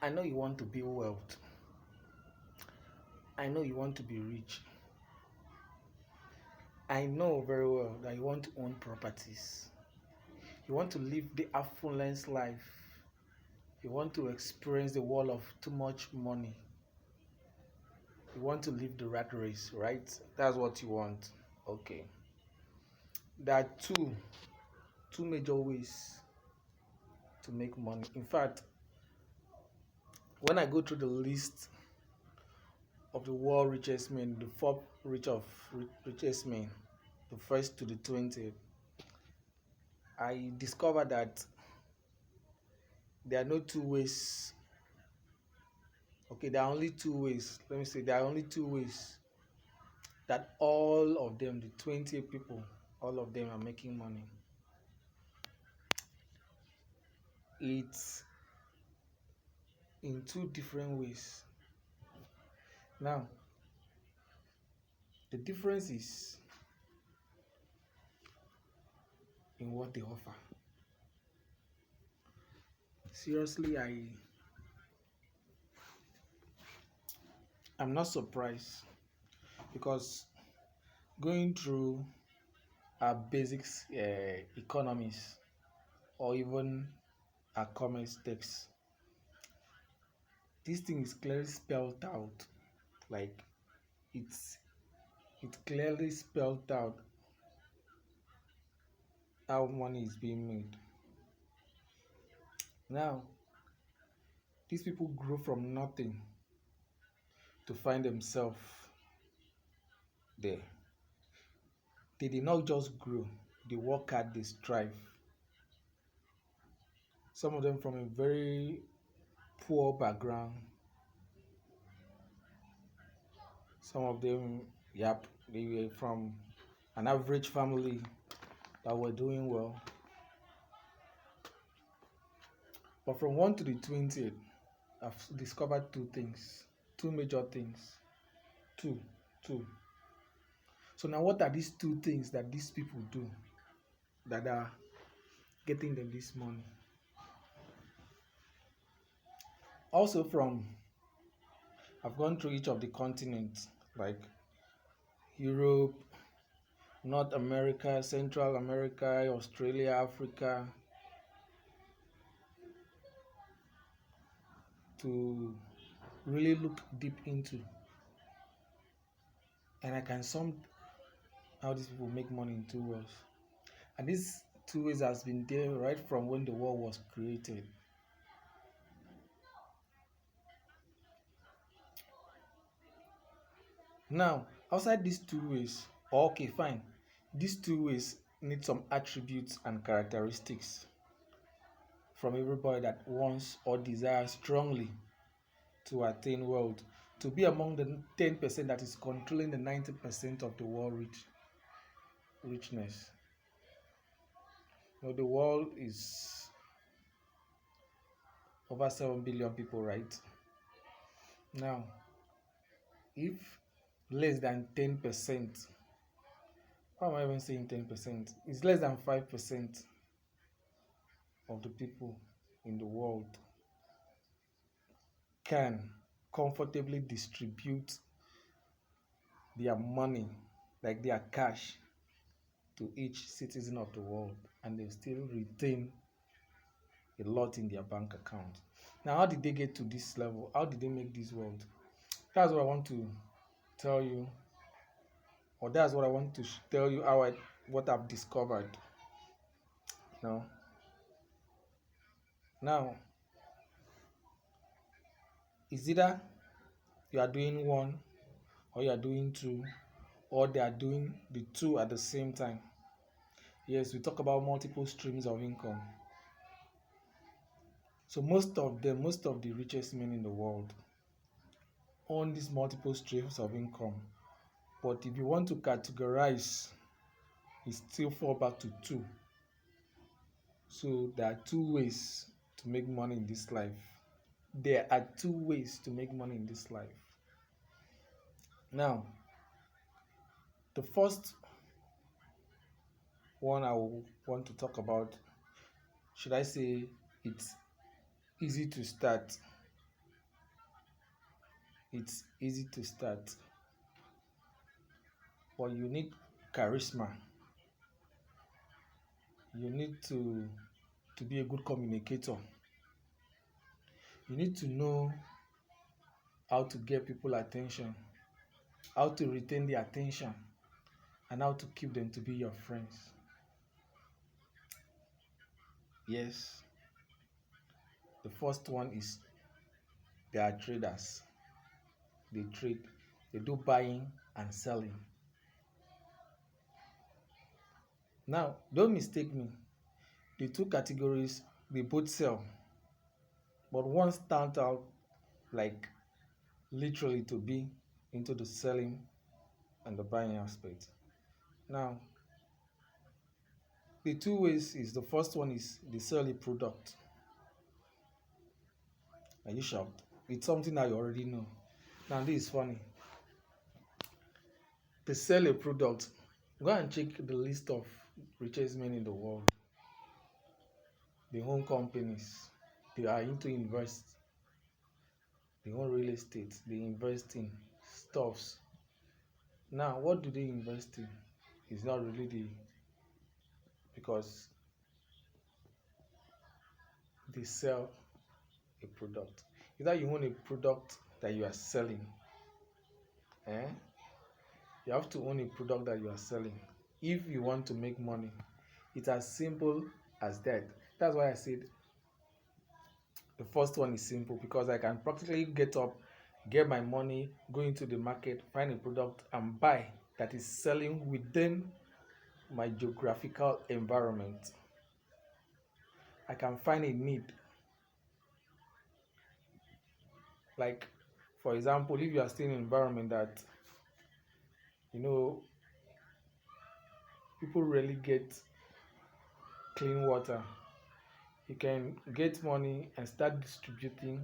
I know you want to build wealth. I know you want to be rich. I know very well that you want to own properties. You want to live the affluence life. You want to experience the world of too much money. You want to live the rat race, right? That's what you want. Okay. There are two major ways to make money. In fact, when I go through the list of the world richest men, the richest men, the first to the 20th, I discovered that there are no two ways. Okay, there are only two ways. Let me say there are only two ways that all of them, the 20 people, all of them are making money. It's in two different ways. Now, the difference is in what they offer. Seriously, I'm not surprised because going through our basics economies or even our commerce text, this thing is clearly spelled out. Like it's it clearly spelled out how money is being made. Now, these people grow from nothing to find themselves there. They did not just grow, they work hard, they strive. Some of them from a very poor background, some of them, yep, they were from an average family that were doing well. But from 1 to the 20th, I've discovered two things, two major things. Two, two. So now what are these two things that these people do that are getting them this money? Also I've gone through each of the continents like Europe, North America, Central America, Australia, Africa, to really look deep into. And I can sum how these people make money in two ways. And these two ways has been there right from when the world was created. Now, outside these two ways, okay, fine. These two ways need some attributes and characteristics from everybody that wants or desires strongly to attain wealth, to be among the 10% that is controlling the 90% of the world richness. The world is over 7 billion people, right? Now, if less than 10%, why am I even saying 10%? It's less than 5% of the people in the world can comfortably distribute their money, like their cash, to each citizen of the world, and they still retain a lot in their bank account. Now, how did they get to this level? How did they make this world? That's what I want to tell you, or that's what I want to tell you what I've discovered. Now, is either you are doing one, or you are doing two, or they are doing the two at the same time. Yes, we talk about multiple streams of income. So most of the richest men in the world own these multiple streams of income. But if you want to categorize, it still fall back to two. So there are two ways to make money in this life. There are two ways to make money in this life. Now, the first one I will want to talk about, should I say it's easy to start. it's easy to start, but you need charisma. You need to be a good communicator. You need to know how to get people attention, how to retain their attention, and how to keep them to be your friends. Yes, the first one is they are traders. They trade, they do buying and selling. Now, don't mistake me. The two categories, they both sell, but one stands out like literally to be into the selling and the buying aspect. Now, the two ways is the first one is they sell a product. Are you shocked? It's something that you already know. Now, this is funny. They sell a product. Go and check the list of richest men in the world. They own companies. They are into invest. They own real estate. They invest in stuffs. Now, what do they invest in? It's not really because they sell a product. Either you own a product that you are selling, eh? You have to own a product that you are selling if you want to make money. It's as simple as that. That's why I said the first one is simple, because I can practically get up, get my money, go into the market, find a product and buy that is selling within my geographical environment. I can find a need. Like, for example, if you are still in an environment that you know people rarely get clean water, you can get money and start distributing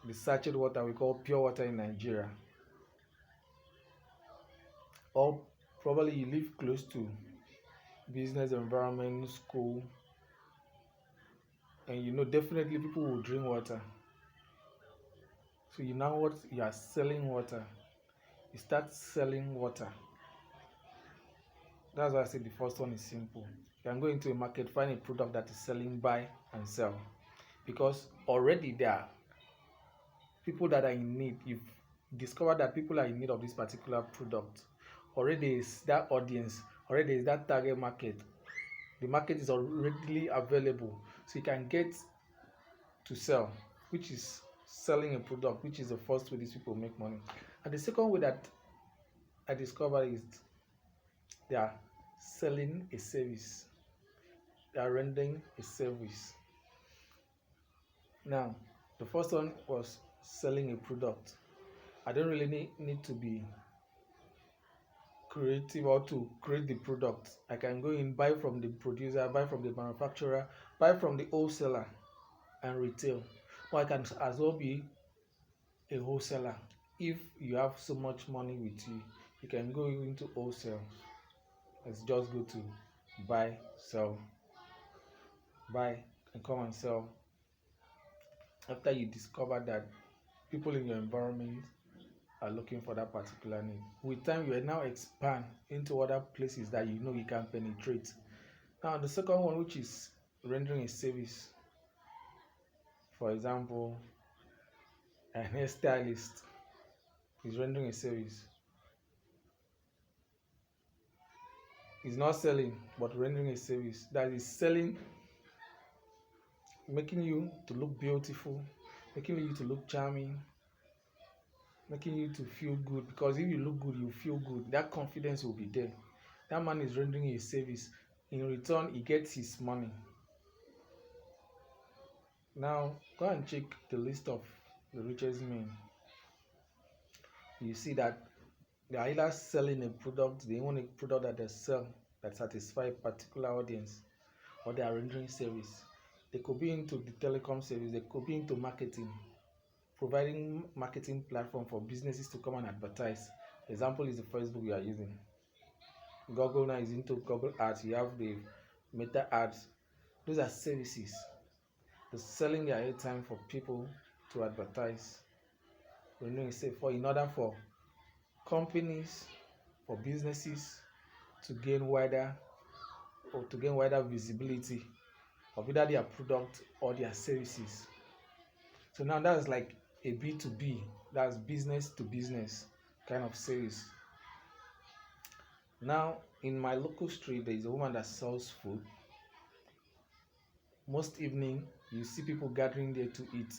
the sachet water we call pure water in Nigeria. Or probably you live close to business environment, school, and you know definitely people will drink water. So you know what, you are selling water. You start selling water. That's why I say the first one is simple. You can go into a market, find a product that is selling, buy and sell. Because already there are people that are in need. You've discovered that people are in need of this particular product. Already is that audience, already is that target market. The market is already available. So you can get to sell, which is selling a product, which is the first way these people make money. And the second way that I discovered is they are selling a service. They are rendering a service. Now, the first one was selling a product. I don't really need to be creative or to create the product. I can go in, buy from the producer, buy from the manufacturer, buy from the wholesaler and retail. Or I can as well be a wholesaler. If you have so much money with you, you can go into wholesale. Let's just go to buy, sell, buy and come and sell. After you discover that people in your environment are looking for that particular need, with time you will now expand into other places that you know you can penetrate. Now the second one, which is rendering a service, for example, a hairstylist is rendering a service. He's not selling but rendering a service, that is selling, making you to look beautiful, making you to look charming, making you to feel good. Because if you look good, you feel good, that confidence will be there. That man is rendering a service. In return, he gets his money. Now go and check the list of the richest men. You see that they are either selling a product, they own a product that they sell that satisfies a particular audience, or they are rendering service. They could be into the telecom service, they could be into marketing, providing marketing platform for businesses to come and advertise. Example is the Facebook you are using. Google now is into Google ads. You have the Meta ads. Those are services. They're selling their airtime for people to advertise. renewing itself for in order for companies, for businesses to gain wider visibility of either their product or their services. So now that's like a B2B, that's business to business kind of sales. Now in my local street, there is a woman that sells food. Most evening, you see people gathering there to eat.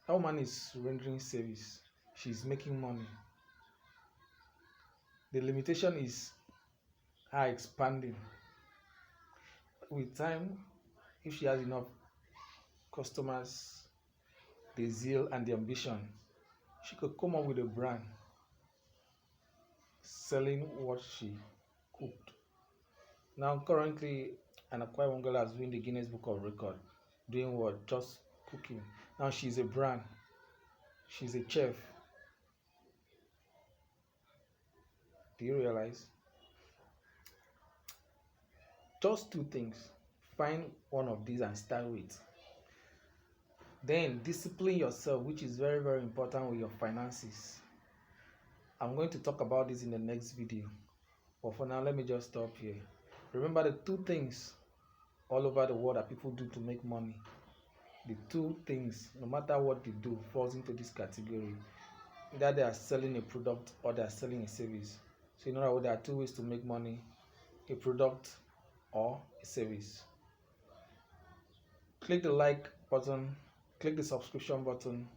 That woman is rendering service. She's making money. The limitation is her expanding. With time, if she has enough customers, the zeal and the ambition, she could come up with a brand selling what she cooked. Now, currently, an Akwa Ibom girl has been the Guinness Book of Record, doing what? Just cooking. Now she's a brand. She's a chef. Do you realize? Just two things. Find one of these and start with. Then discipline yourself, which is very, very important with your finances. I'm going to talk about this in the next video. But for now, let me just stop here. Remember the two things all over the world that people do to make money. The two things, no matter what they do, falls into this category. Either they are selling a product or they are selling a service. So in other words, there are two ways to make money: a product or a service. Click the like button, click the subscription button,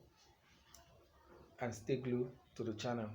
and stay glued to the channel.